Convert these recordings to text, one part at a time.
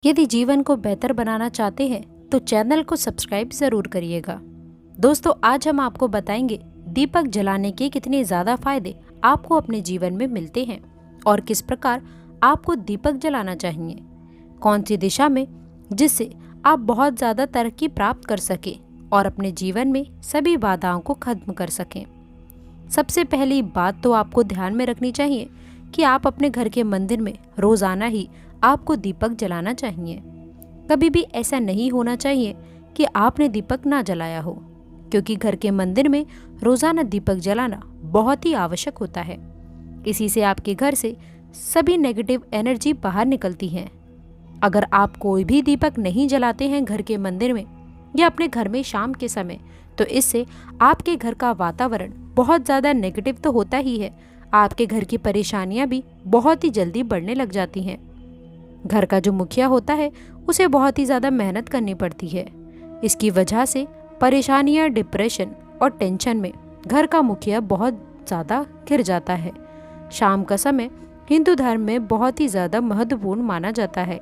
यदि जीवन को बेहतर बनाना चाहते हैं तो चैनल को सब्सक्राइब जरूर करिएगा। दोस्तों, आज हम आपको बताएंगे दीपक जलाने के कितने ज्यादा फायदे आपको अपने जीवन में मिलते हैं और किस प्रकार आपको दीपक जलाना चाहिए, कौन सी दिशा में, जिससे आप बहुत ज्यादा तरक्की प्राप्त कर सकें और अपने जीवन में सभी बाधाओं को खत्म कर सकें। सबसे पहली बात तो आपको ध्यान में रखनी चाहिए कि आप अपने घर के मंदिर में रोजाना ही आपको दीपक जलाना चाहिए। कभी भी ऐसा नहीं होना चाहिए कि आपने दीपक ना जलाया हो, क्योंकि घर के मंदिर में रोजाना दीपक जलाना बहुत ही आवश्यक होता है। इसी से आपके घर से सभी नेगेटिव एनर्जी बाहर निकलती है। अगर आप कोई भी दीपक नहीं जलाते हैं घर के मंदिर में या अपने घर में शाम के समय, तो इससे आपके घर का वातावरण बहुत ज़्यादा नेगेटिव तो होता ही है, आपके घर की परेशानियां भी बहुत ही जल्दी बढ़ने लग जाती हैं। घर का जो मुखिया होता है उसे बहुत ही ज़्यादा मेहनत करनी पड़ती है। इसकी वजह से परेशानियां, डिप्रेशन और टेंशन में घर का मुखिया बहुत ज़्यादा घिर जाता है। शाम का समय हिंदू धर्म में बहुत ही ज़्यादा महत्वपूर्ण माना जाता है।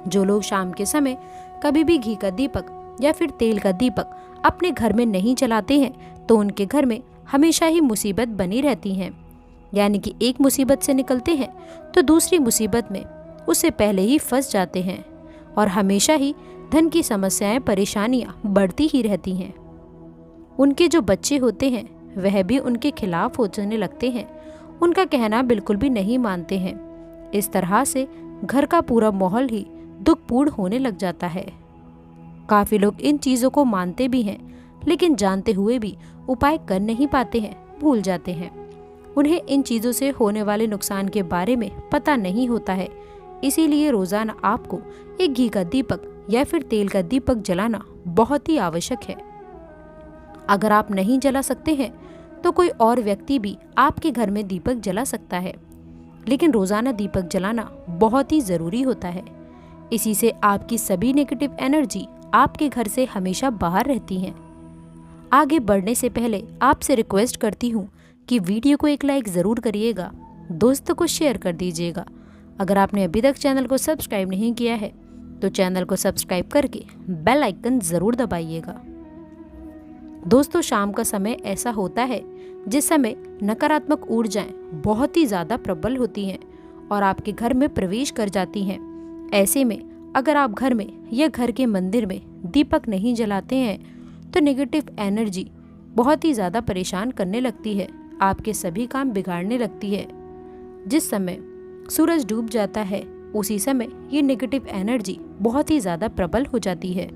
जो लोग शाम के समय कभी भी घी का दीपक या फिर तेल का दीपक अपने घर में नहीं जलाते हैं तो उनके घर में हमेशा ही मुसीबत बनी रहती हैं। यानी कि एक मुसीबत से निकलते हैं तो दूसरी मुसीबत में उससे पहले ही फंस जाते हैं और हमेशा ही धन की समस्याएं, परेशानियां बढ़ती ही रहती हैं। उनके जो बच्चे होते हैं वह भी उनके खिलाफ होने लगते हैं, उनका कहना बिल्कुल भी नहीं मानते हैं। इस तरह से घर का पूरा माहौल ही दुखपूर्ण होने लग जाता है। काफी लोग इन चीजों को मानते भी हैं, लेकिन जानते हुए भी उपाय कर नहीं पाते हैं, भूल जाते हैं। उन्हें इन चीजों से होने वाले नुकसान के बारे में पता नहीं होता है। इसीलिए रोजाना आपको एक घी का दीपक या फिर तेल का दीपक जलाना बहुत ही आवश्यक है। अगर आप नहीं जला सकते हैं तो कोई और व्यक्ति भी आपके घर में दीपक जला सकता है, लेकिन रोजाना दीपक जलाना बहुत ही जरूरी होता है। इसी से आपकी सभी नेगेटिव एनर्जी आपके घर से हमेशा बाहर रहती हैं। आगे बढ़ने से पहले आपसे रिक्वेस्ट करती हूँ कि वीडियो को एक लाइक ज़रूर करिएगा, दोस्तों को शेयर कर दीजिएगा। अगर आपने अभी तक चैनल को सब्सक्राइब नहीं किया है तो चैनल को सब्सक्राइब करके बेल आइकन ज़रूर दबाइएगा। दोस्तों, शाम का समय ऐसा होता है जिस समय नकारात्मक ऊर्जाएं बहुत ही ज़्यादा प्रबल होती हैं और आपके घर में प्रवेश कर जाती हैं। ऐसे में अगर आप घर में या घर के मंदिर में दीपक नहीं जलाते हैं तो नेगेटिव एनर्जी बहुत ही ज़्यादा परेशान करने लगती है, आपके सभी काम बिगाड़ने लगती है। जिस समय सूरज डूब जाता है उसी समय ये नेगेटिव एनर्जी बहुत ही ज़्यादा प्रबल हो जाती है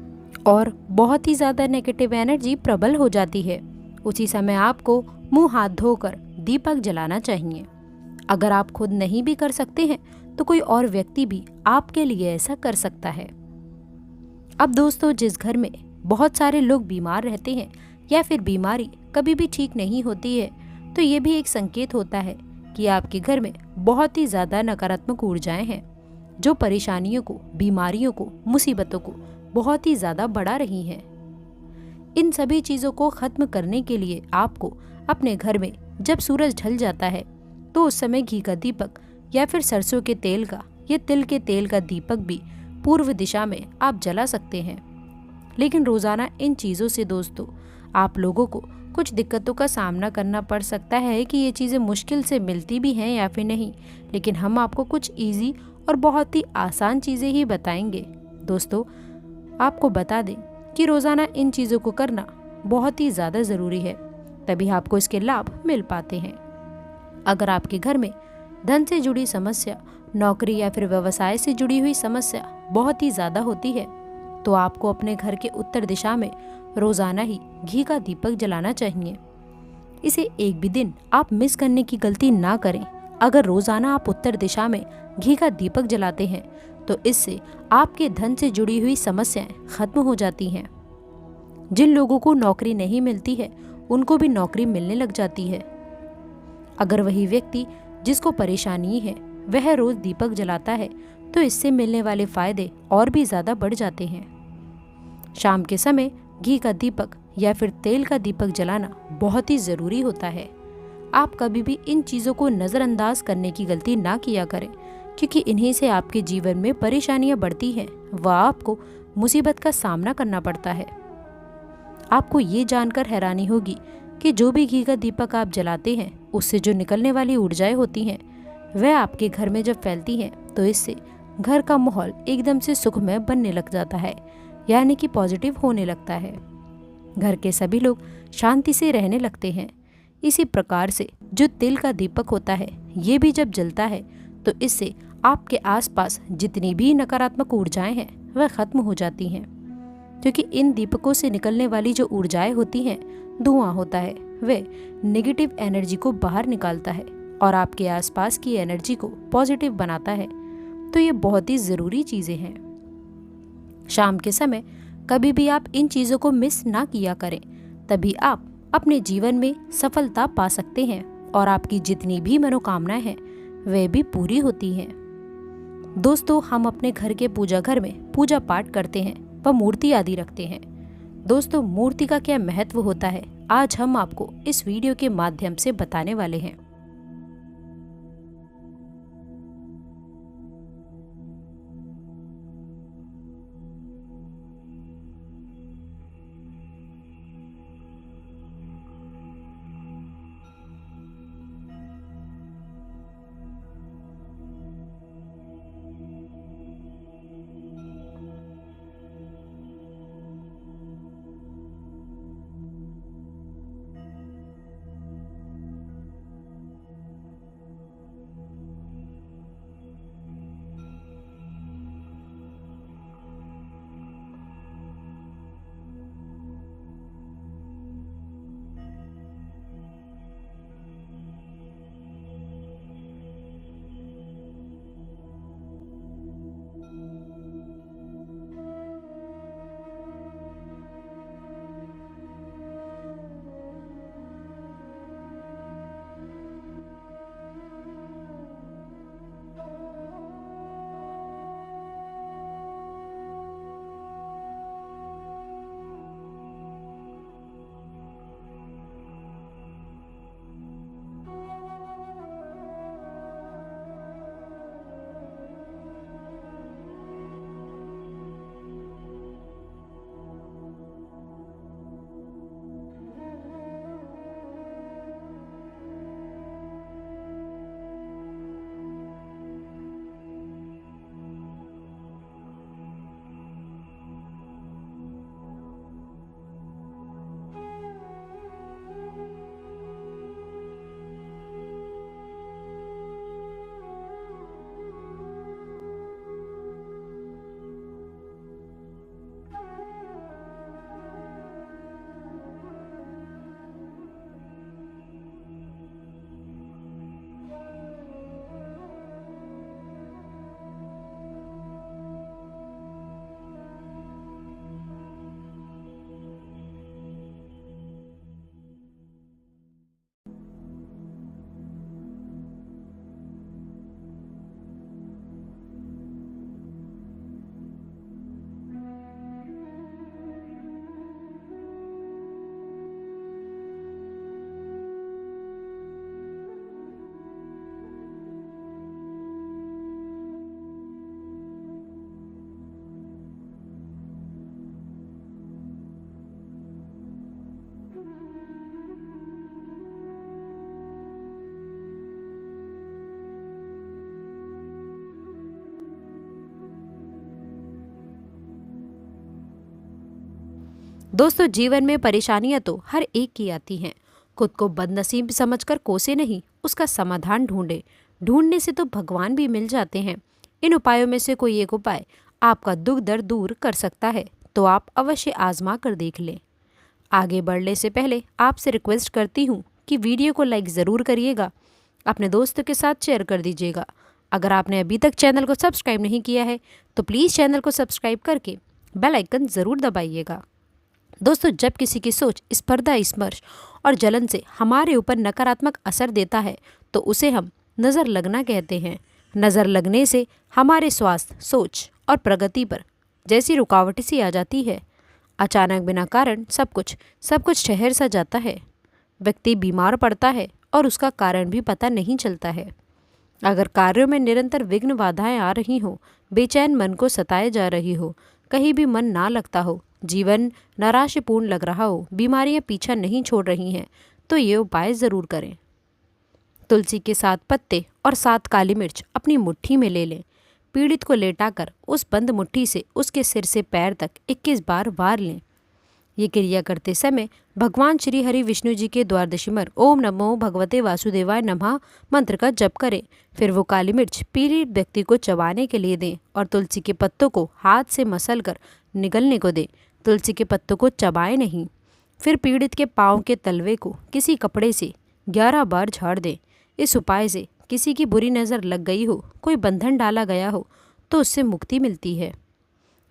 और बहुत ही ज़्यादा नेगेटिव एनर्जी प्रबल हो जाती है उसी समय आपको मुंह हाथ धोकर दीपक जलाना चाहिए। अगर आप खुद नहीं भी कर सकते हैं तो कोई और व्यक्ति भी आपके लिए ऐसा कर सकता है। अब दोस्तों, जिस घर में बहुत सारे लोग बीमार रहते हैं या फिर बीमारी कभी भी ठीक नहीं होती है, तो ये भी एक संकेत होता है कि आपके घर में बहुत ही ज़्यादा नकारात्मक ऊर्जाएं हैं जो परेशानियों को, बीमारियों को, मुसीबतों को बहुत ही ज़्यादा बढ़ा रही हैं। इन सभी चीज़ों को खत्म करने के लिए आपको अपने घर में जब सूरज ढल जाता है तो उस समय घी का दीपक या फिर सरसों के तेल का या तिल के तेल का दीपक भी पूर्व दिशा में आप जला सकते हैं। लेकिन रोज़ाना इन चीज़ों से दोस्तों आप लोगों को कुछ दिक्कतों का सामना करना पड़ सकता है कि ये चीज़ें मुश्किल से मिलती भी हैं या फिर नहीं, लेकिन हम आपको कुछ इजी और बहुत ही आसान चीज़ें ही बताएंगे। दोस्तों, आपको बता दें कि रोज़ाना इन चीज़ों को करना बहुत ही ज़्यादा ज़रूरी है, तभी आपको इसके लाभ मिल पाते हैं। अगर आपके घर में धन से जुड़ी समस्या, नौकरी या फिर व्यवसाय से जुड़ी हुई समस्या बहुत ही ज़्यादा होती है तो आपको अपने घर के उत्तर दिशा में रोजाना ही घी का दीपक जलाना चाहिए। इसे एक भी दिन आप मिस करने की गलती ना करें। अगर रोजाना आप उत्तर दिशा में घी का दीपक जलाते हैं तो इससे आपके धन से जुड़ी हुई समस्याएं खत्म हो जाती हैं। जिन लोगों को नौकरी नहीं मिलती है उनको भी नौकरी मिलने लग जाती है। अगर वही व्यक्ति जिसको परेशानी है वह रोज दीपक जलाता है तो इससे मिलने वाले फायदे और भी ज्यादा बढ़ जाते हैं। शाम के समय घी का दीपक या फिर तेल का दीपक जलाना बहुत ही ज़रूरी होता है। आप कभी भी इन चीज़ों को नज़रअंदाज करने की गलती ना किया करें, क्योंकि इन्हीं से आपके जीवन में परेशानियां बढ़ती हैं व आपको मुसीबत का सामना करना पड़ता है। आपको ये जानकर हैरानी होगी कि जो भी घी का दीपक आप जलाते हैं उससे जो निकलने वाली ऊर्जाएं होती हैं वह आपके घर में जब फैलती हैं तो इससे घर का माहौल एकदम से सुखमय बनने लग जाता है, यानी कि पॉजिटिव होने लगता है। घर के सभी लोग शांति से रहने लगते हैं। इसी प्रकार से जो तिल का दीपक होता है ये भी जब जलता है तो इससे आपके आसपास जितनी भी नकारात्मक ऊर्जाएं हैं वह खत्म हो जाती हैं, क्योंकि इन दीपकों से निकलने वाली जो ऊर्जाएं होती हैं, धुआं होता है, वह नेगेटिव एनर्जी को बाहर निकालता है और आपके आसपास की एनर्जी को पॉजिटिव बनाता है। तो ये बहुत ही ज़रूरी चीज़ें हैं। शाम के समय कभी भी आप इन चीज़ों को मिस ना किया करें, तभी आप अपने जीवन में सफलता पा सकते हैं और आपकी जितनी भी मनोकामनाएं हैं वे भी पूरी होती हैं। दोस्तों, हम अपने घर के पूजा घर में पूजा पाठ करते हैं व मूर्ति आदि रखते हैं। दोस्तों, मूर्ति का क्या महत्व होता है आज हम आपको इस वीडियो के माध्यम से बताने वाले हैं। दोस्तों, जीवन में परेशानियां तो हर एक की आती हैं। खुद को बदनसीब समझकर कोसे नहीं, उसका समाधान ढूंढे। ढूंढने से तो भगवान भी मिल जाते हैं। इन उपायों में से कोई एक उपाय आपका दुख दर्द दूर कर सकता है, तो आप अवश्य आजमा कर देख लें। आगे बढ़ने से पहले आपसे रिक्वेस्ट करती हूँ कि वीडियो को लाइक ज़रूर करिएगा, अपने दोस्तों के साथ शेयर कर दीजिएगा। अगर आपने अभी तक चैनल को सब्सक्राइब नहीं किया है तो प्लीज़ चैनल को सब्सक्राइब करके बेल आइकन ज़रूर दबाइएगा। दोस्तों, जब किसी की सोच स्पर्धा, स्मर्श और जलन से हमारे ऊपर नकारात्मक असर देता है तो उसे हम नज़र लगना कहते हैं। नज़र लगने से हमारे स्वास्थ्य, सोच और प्रगति पर जैसी रुकावट सी आ जाती है। अचानक बिना कारण सब कुछ ठहर सा जाता है। व्यक्ति बीमार पड़ता है और उसका कारण भी पता नहीं चलता है। अगर कार्यों में निरंतर विघ्न बाधाएं आ रही हो, बेचैन मन को सताए जा रही हो, कहीं भी मन ना लगता हो, जीवन नैराश्यपूर्ण लग रहा हो, बीमारियां पीछा नहीं छोड़ रही हैं, तो ये उपाय ज़रूर करें। तुलसी के 7 पत्ते और 7 काली मिर्च अपनी मुट्ठी में ले लें। पीड़ित को लेटाकर उस बंद मुट्ठी से उसके सिर से पैर तक 21 बार वार लें। ये क्रिया करते समय भगवान श्री हरि विष्णु जी के द्वादशीमर ओम नमो भगवते वासुदेवाय नमः मंत्र का जप करें। फिर वो काली मिर्च पीड़ित व्यक्ति को चबाने के लिए दें और तुलसी के पत्तों को हाथ से मसल कर निगलने को दें। तुलसी के पत्तों को चबाएं नहीं। फिर पीड़ित के पाँव के तलवे को किसी कपड़े से 11 बार झाड़ दें। इस उपाय से किसी की बुरी नज़र लग गई हो, कोई बंधन डाला गया हो, तो उससे मुक्ति मिलती है।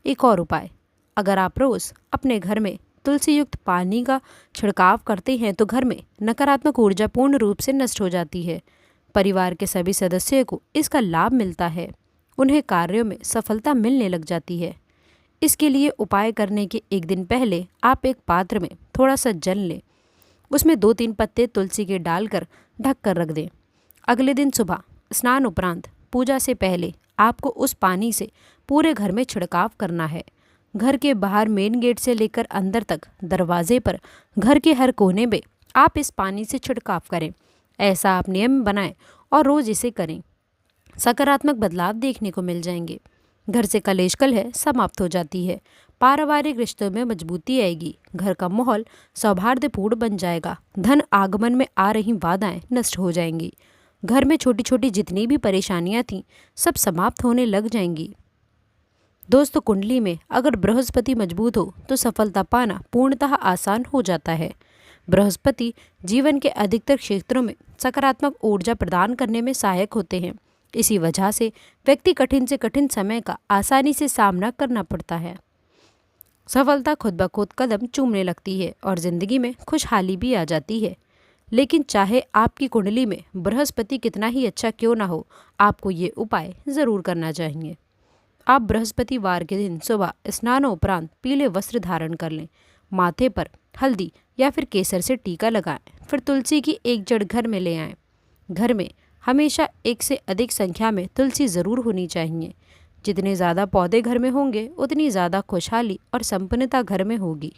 एक और उपाय, अगर आप रोज़ अपने घर में तुलसी युक्त पानी का छिड़काव करते हैं तो घर में नकारात्मक ऊर्जा पूर्ण रूप से नष्ट हो जाती है। परिवार के सभी सदस्यों को इसका लाभ मिलता है। उन्हें कार्यों में सफलता मिलने लग जाती है। इसके लिए उपाय करने के एक दिन पहले आप एक पात्र में थोड़ा सा जल लें। उसमें 2-3 पत्ते तुलसी के डालकर ढक कर रख दें। अगले दिन सुबह स्नान उपरांत पूजा से पहले आपको उस पानी से पूरे घर में छिड़काव करना है। घर के बाहर मेन गेट से लेकर अंदर तक दरवाजे पर, घर के हर कोने में आप इस पानी से छिड़काव करें। ऐसा आप नियम बनाएं और रोज़ इसे करें। सकारात्मक बदलाव देखने को मिल जाएंगे। घर से कलेश कलह समाप्त हो जाती है। पारिवारिक रिश्तों में मजबूती आएगी। घर का माहौल सौहार्दपूर्ण बन जाएगा। धन आगमन में आ रही बाधाएं नष्ट हो जाएंगी। घर में छोटी छोटी जितनी भी परेशानियां थीं, सब समाप्त होने लग जाएंगी। दोस्तों, कुंडली में अगर बृहस्पति मजबूत हो तो सफलता पाना पूर्णतः आसान हो जाता है। बृहस्पति जीवन के अधिकतर क्षेत्रों में सकारात्मक ऊर्जा प्रदान करने में सहायक होते हैं। इसी वजह से व्यक्ति कठिन से कठिन समय का आसानी से सामना करना पड़ता है। सफलता खुद ब खुद कदम चूमने लगती है और जिंदगी में खुशहाली भी आ जाती है। लेकिन चाहे आपकी कुंडली में बृहस्पति कितना ही अच्छा क्यों ना हो, आपको ये उपाय ज़रूर करना चाहिए। आप बृहस्पतिवार के दिन सुबह स्नान उपरांत पीले वस्त्र धारण कर लें। माथे पर हल्दी या फिर केसर से टीका लगाएं। फिर तुलसी की एक जड़ घर में ले आएं। घर में हमेशा एक से अधिक संख्या में तुलसी ज़रूर होनी चाहिए। जितने ज़्यादा पौधे घर में होंगे उतनी ज़्यादा खुशहाली और संपन्नता घर में होगी।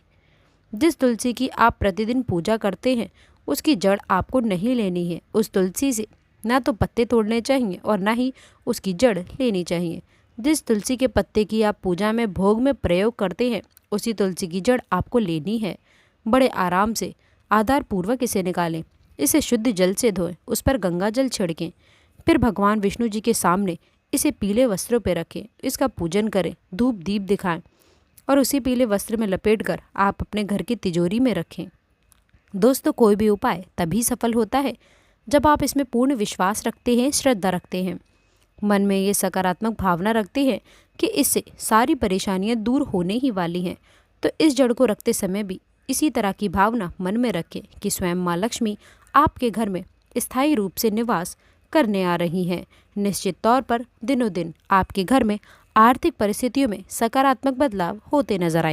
जिस तुलसी की आप प्रतिदिन पूजा करते हैं उसकी जड़ आपको नहीं लेनी है। उस तुलसी से ना तो पत्ते तोड़ने चाहिए और ना ही उसकी जड़ लेनी चाहिए। जिस तुलसी के पत्ते की आप पूजा में भोग में प्रयोग करते हैं उसी तुलसी की जड़ आपको लेनी है। बड़े आराम से आधारपूर्वक इसे निकालें। इसे शुद्ध जल से धोएं, उस पर गंगा जल छिड़कें। फिर भगवान विष्णु जी के सामने इसे पीले वस्त्रों पर रखें। इसका पूजन करें, धूप दीप दिखाएं और उसी पीले वस्त्र में लपेटकर आप अपने घर की तिजोरी में रखें। दोस्तों, कोई भी उपाय तभी सफल होता है जब आप इसमें पूर्ण विश्वास रखते हैं, श्रद्धा रखते हैं, मन में ये सकारात्मक भावना रखते हैं कि इससे सारी परेशानियां दूर होने ही वाली हैं। तो इस जड़ को रखते समय भी इसी तरह की भावना मन में रखें कि स्वयं माँ लक्ष्मी आपके घर में स्थायी रूप से निवास करने आ रही हैं। निश्चित तौर पर दिनों दिन आपके घर में आर्थिक परिस्थितियों में सकारात्मक बदलाव होते नजर आए।